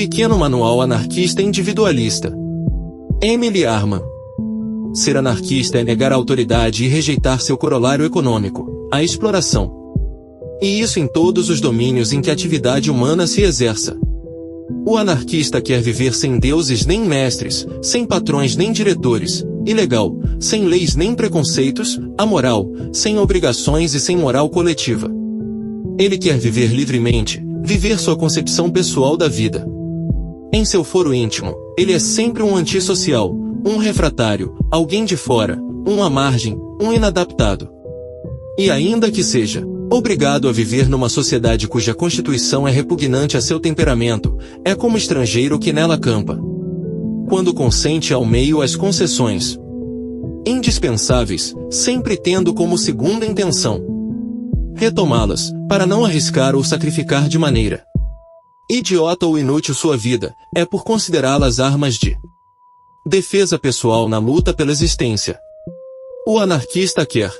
Pequeno Manual Anarquista Individualista. Emily Arman. Ser anarquista é negar a autoridade e rejeitar seu corolário econômico, a exploração. E isso em todos os domínios em que a atividade humana se exerça. O anarquista quer viver sem deuses nem mestres, sem patrões nem diretores, ilegal, sem leis nem preconceitos, amoral, sem obrigações e sem moral coletiva. Ele quer viver livremente, viver sua concepção pessoal da vida. Em seu foro íntimo, ele é sempre um antissocial, um refratário, alguém de fora, um à margem, um inadaptado. E ainda que seja obrigado a viver numa sociedade cuja constituição é repugnante a seu temperamento, é como estrangeiro que nela campa. Quando consente ao meio as concessões indispensáveis, sempre tendo como segunda intenção retomá-las, para não arriscar ou sacrificar de maneira idiota ou inútil sua vida, é por considerá-las armas de defesa pessoal na luta pela existência. O anarquista quer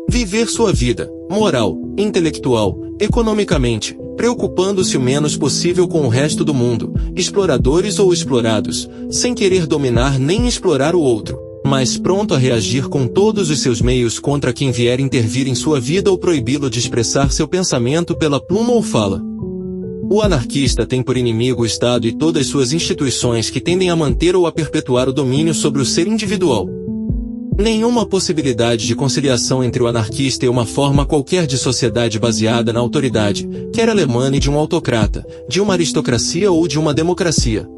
viver sua vida, moral, intelectual, economicamente, preocupando-se o menos possível com o resto do mundo, exploradores ou explorados, sem querer dominar nem explorar o outro, mas pronto a reagir com todos os seus meios contra quem vier intervir em sua vida ou proibi-lo de expressar seu pensamento pela pluma ou fala. O anarquista tem por inimigo o Estado e todas suas instituições que tendem a manter ou a perpetuar o domínio sobre o ser individual. Nenhuma possibilidade de conciliação entre o anarquista e uma forma qualquer de sociedade baseada na autoridade, quer ela emane de um autocrata, de uma aristocracia ou de uma democracia.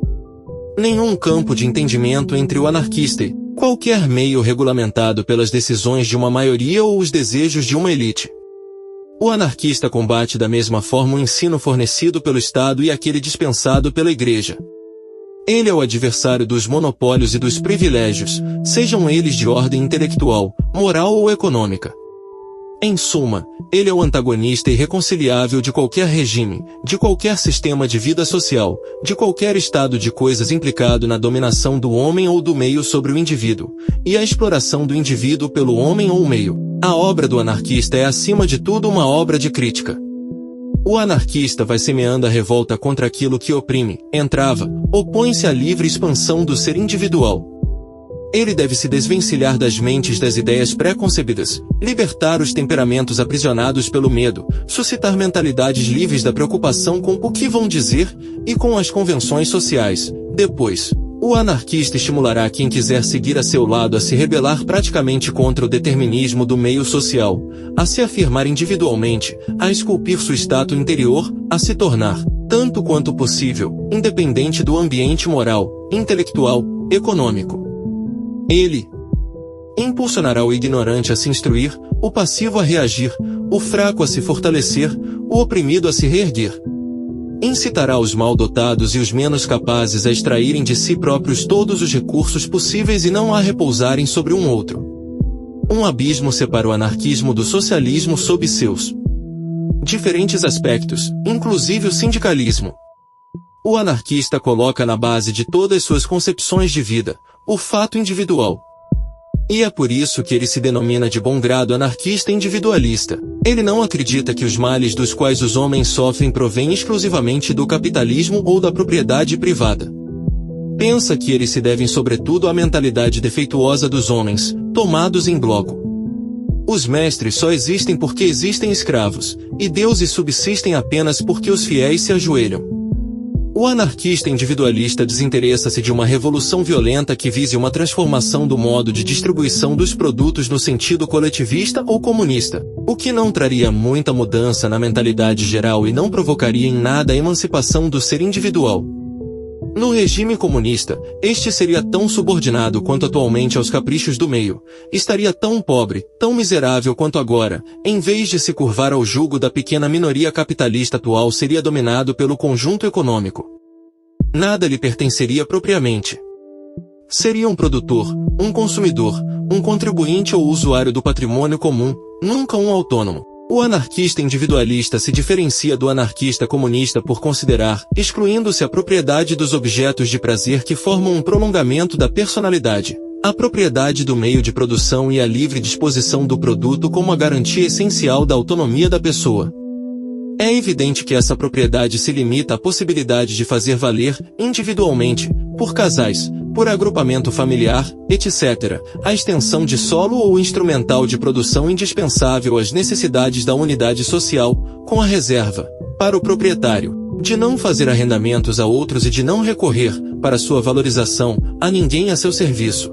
Nenhum campo de entendimento entre o anarquista e qualquer meio regulamentado pelas decisões de uma maioria ou os desejos de uma elite. O anarquista combate da mesma forma o ensino fornecido pelo Estado e aquele dispensado pela Igreja. Ele é o adversário dos monopólios e dos privilégios, sejam eles de ordem intelectual, moral ou econômica. Em suma, ele é o antagonista irreconciliável de qualquer regime, de qualquer sistema de vida social, de qualquer estado de coisas implicado na dominação do homem ou do meio sobre o indivíduo, e a exploração do indivíduo pelo homem ou meio. A obra do anarquista é acima de tudo uma obra de crítica. O anarquista vai semeando a revolta contra aquilo que oprime, entrava, opõe-se à livre expansão do ser individual. Ele deve se desvencilhar das mentes das ideias pré-concebidas, libertar os temperamentos aprisionados pelo medo, suscitar mentalidades livres da preocupação com o que vão dizer e com as convenções sociais. Depois, o anarquista estimulará quem quiser seguir a seu lado a se rebelar praticamente contra o determinismo do meio social, a se afirmar individualmente, a esculpir sua estátua interior, a se tornar, tanto quanto possível, independente do ambiente moral, intelectual, econômico. Ele impulsionará o ignorante a se instruir, o passivo a reagir, o fraco a se fortalecer, o oprimido a se reerguer. Incitará os mal-dotados e os menos capazes a extraírem de si próprios todos os recursos possíveis e não a repousarem sobre um outro. Um abismo separa o anarquismo do socialismo sob seus diferentes aspectos, inclusive o sindicalismo. O anarquista coloca na base de todas suas concepções de vida o fato individual. E é por isso que ele se denomina de bom grado anarquista individualista. Ele não acredita que os males dos quais os homens sofrem provêm exclusivamente do capitalismo ou da propriedade privada. Pensa que eles se devem sobretudo à mentalidade defeituosa dos homens, tomados em bloco. Os mestres só existem porque existem escravos, e deuses subsistem apenas porque os fiéis se ajoelham. O anarquista individualista desinteressa-se de uma revolução violenta que vise uma transformação do modo de distribuição dos produtos no sentido coletivista ou comunista, o que não traria muita mudança na mentalidade geral e não provocaria em nada a emancipação do ser individual. No regime comunista, este seria tão subordinado quanto atualmente aos caprichos do meio, estaria tão pobre, tão miserável quanto agora, em vez de se curvar ao jugo da pequena minoria capitalista atual seria dominado pelo conjunto econômico. Nada lhe pertenceria propriamente. Seria um produtor, um consumidor, um contribuinte ou usuário do patrimônio comum, nunca um autônomo. O anarquista individualista se diferencia do anarquista comunista por considerar, excluindo-se a propriedade dos objetos de prazer que formam um prolongamento da personalidade, a propriedade do meio de produção e a livre disposição do produto como a garantia essencial da autonomia da pessoa. É evidente que essa propriedade se limita à possibilidade de fazer valer, individualmente, por casais, por agrupamento familiar, etc., a extensão de solo ou instrumental de produção indispensável às necessidades da unidade social, com a reserva, para o proprietário, de não fazer arrendamentos a outros e de não recorrer, para sua valorização, a ninguém a seu serviço.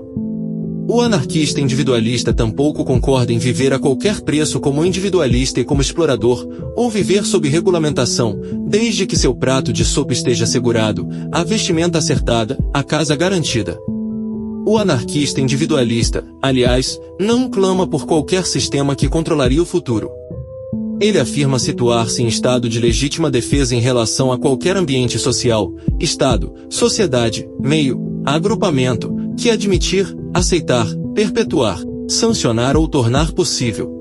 O anarquista individualista tampouco concorda em viver a qualquer preço como individualista e como explorador, ou viver sob regulamentação, desde que seu prato de sopa esteja assegurado, a vestimenta acertada, a casa garantida. O anarquista individualista, aliás, não clama por qualquer sistema que controlaria o futuro. Ele afirma situar-se em estado de legítima defesa em relação a qualquer ambiente social, estado, sociedade, meio, agrupamento, que admitir, aceitar, perpetuar, sancionar ou tornar possível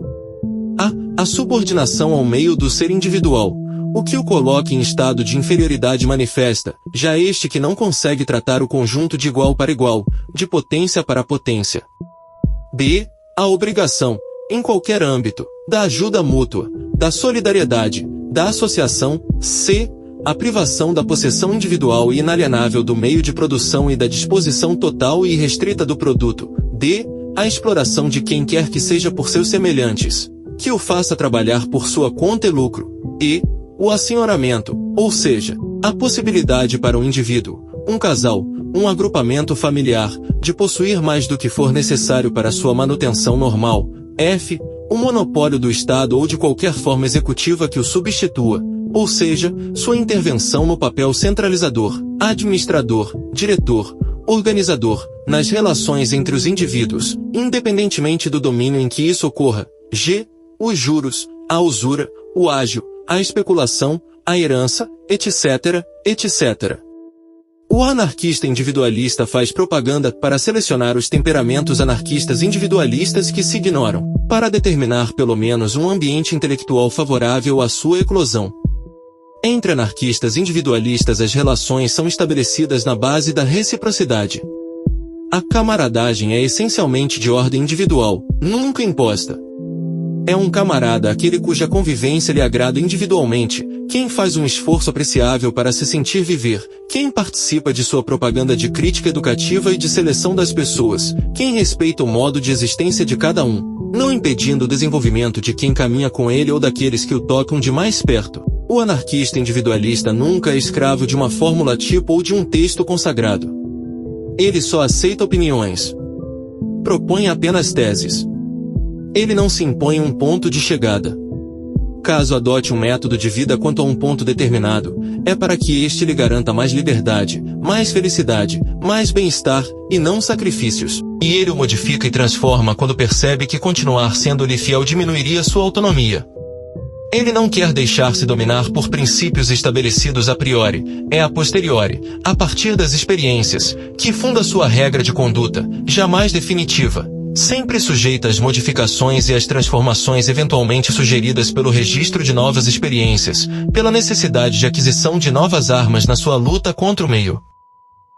a subordinação ao meio do ser individual, o que o coloca em estado de inferioridade manifesta, já este que não consegue tratar o conjunto de igual para igual, de potência para potência. B. A obrigação, em qualquer âmbito, da ajuda mútua, da solidariedade, da associação. C. A privação da possessão individual e inalienável do meio de produção e da disposição total e irrestrita do produto. D. A exploração de quem quer que seja por seus semelhantes, que o faça trabalhar por sua conta e lucro. E. O assenhoramento, ou seja, a possibilidade para um indivíduo, um casal, um agrupamento familiar, de possuir mais do que for necessário para sua manutenção normal. F. O monopólio do Estado ou de qualquer forma executiva que o substitua, ou seja, sua intervenção no papel centralizador, administrador, diretor, organizador, nas relações entre os indivíduos, independentemente do domínio em que isso ocorra. G. Os juros, a usura, o ágio, a especulação, a herança, etc., etc. O anarquista individualista faz propaganda para selecionar os temperamentos anarquistas individualistas que se ignoram, para determinar pelo menos um ambiente intelectual favorável à sua eclosão. Entre anarquistas individualistas as relações são estabelecidas na base da reciprocidade. A camaradagem é essencialmente de ordem individual, nunca imposta. É um camarada aquele cuja convivência lhe agrada individualmente, quem faz um esforço apreciável para se sentir viver, quem participa de sua propaganda de crítica educativa e de seleção das pessoas, quem respeita o modo de existência de cada um, não impedindo o desenvolvimento de quem caminha com ele ou daqueles que o tocam de mais perto. O anarquista individualista nunca é escravo de uma fórmula tipo ou de um texto consagrado. Ele só aceita opiniões. Propõe apenas teses. Ele não se impõe um ponto de chegada. Caso adote um método de vida quanto a um ponto determinado, é para que este lhe garanta mais liberdade, mais felicidade, mais bem-estar, e não sacrifícios. E ele o modifica e transforma quando percebe que continuar sendo-lhe fiel diminuiria sua autonomia. Ele não quer deixar-se dominar por princípios estabelecidos a priori, é a posteriori, a partir das experiências, que funda sua regra de conduta, jamais definitiva, sempre sujeita às modificações e às transformações eventualmente sugeridas pelo registro de novas experiências, pela necessidade de aquisição de novas armas na sua luta contra o meio.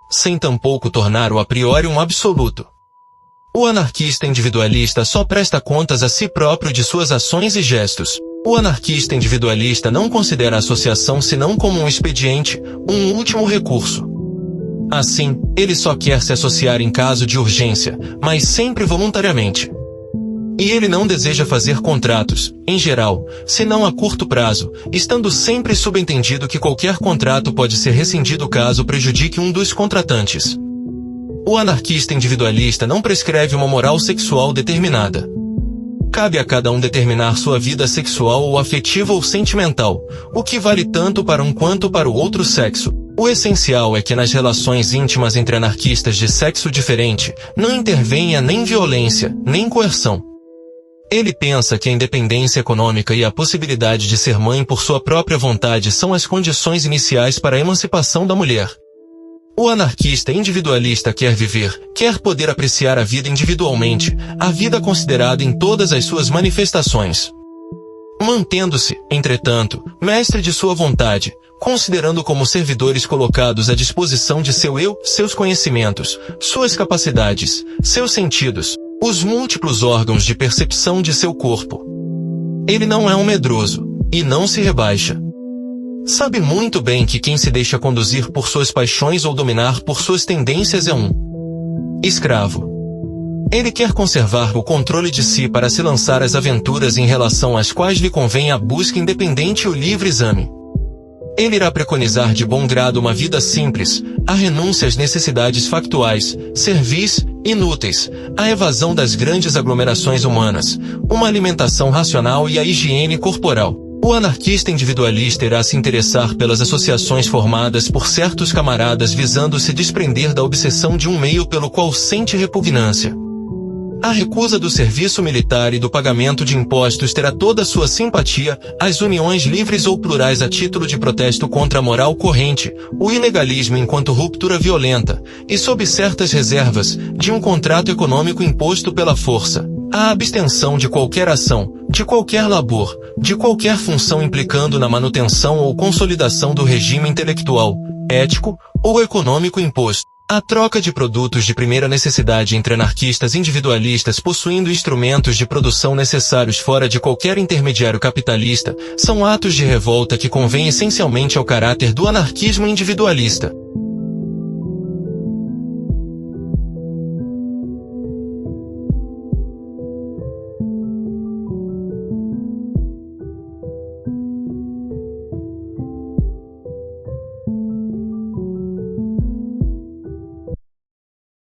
Sem tampouco tornar o a priori um absoluto. O anarquista individualista só presta contas a si próprio de suas ações e gestos. O anarquista individualista não considera a associação senão como um expediente, um último recurso. Assim, ele só quer se associar em caso de urgência, mas sempre voluntariamente. E ele não deseja fazer contratos, em geral, senão a curto prazo, estando sempre subentendido que qualquer contrato pode ser rescindido caso prejudique um dos contratantes. O anarquista individualista não prescreve uma moral sexual determinada. Cabe a cada um determinar sua vida sexual ou afetiva ou sentimental, o que vale tanto para um quanto para o outro sexo. O essencial é que nas relações íntimas entre anarquistas de sexo diferente, não intervenha nem violência, nem coerção. Ele pensa que a independência econômica e a possibilidade de ser mãe por sua própria vontade são as condições iniciais para a emancipação da mulher. O anarquista individualista quer viver, quer poder apreciar a vida individualmente, a vida considerada em todas as suas manifestações. Mantendo-se, entretanto, mestre de sua vontade, considerando como servidores colocados à disposição de seu eu, seus conhecimentos, suas capacidades, seus sentidos, os múltiplos órgãos de percepção de seu corpo. Ele não é um medroso, e não se rebaixa. Sabe muito bem que quem se deixa conduzir por suas paixões ou dominar por suas tendências é um escravo. Ele quer conservar o controle de si para se lançar às aventuras em relação às quais lhe convém a busca independente e o livre exame. Ele irá preconizar de bom grado uma vida simples, a renúncia às necessidades factuais, servis, inúteis, a evasão das grandes aglomerações humanas, uma alimentação racional e a higiene corporal. O anarquista individualista irá se interessar pelas associações formadas por certos camaradas visando se desprender da obsessão de um meio pelo qual sente repugnância. A recusa do serviço militar e do pagamento de impostos terá toda a sua simpatia, as uniões livres ou plurais a título de protesto contra a moral corrente, o ilegalismo enquanto ruptura violenta, e sob certas reservas, de um contrato econômico imposto pela força, a abstenção de qualquer ação, de qualquer labor, de qualquer função implicando na manutenção ou consolidação do regime intelectual, ético ou econômico imposto. A troca de produtos de primeira necessidade entre anarquistas individualistas possuindo instrumentos de produção necessários fora de qualquer intermediário capitalista são atos de revolta que convêm essencialmente ao caráter do anarquismo individualista.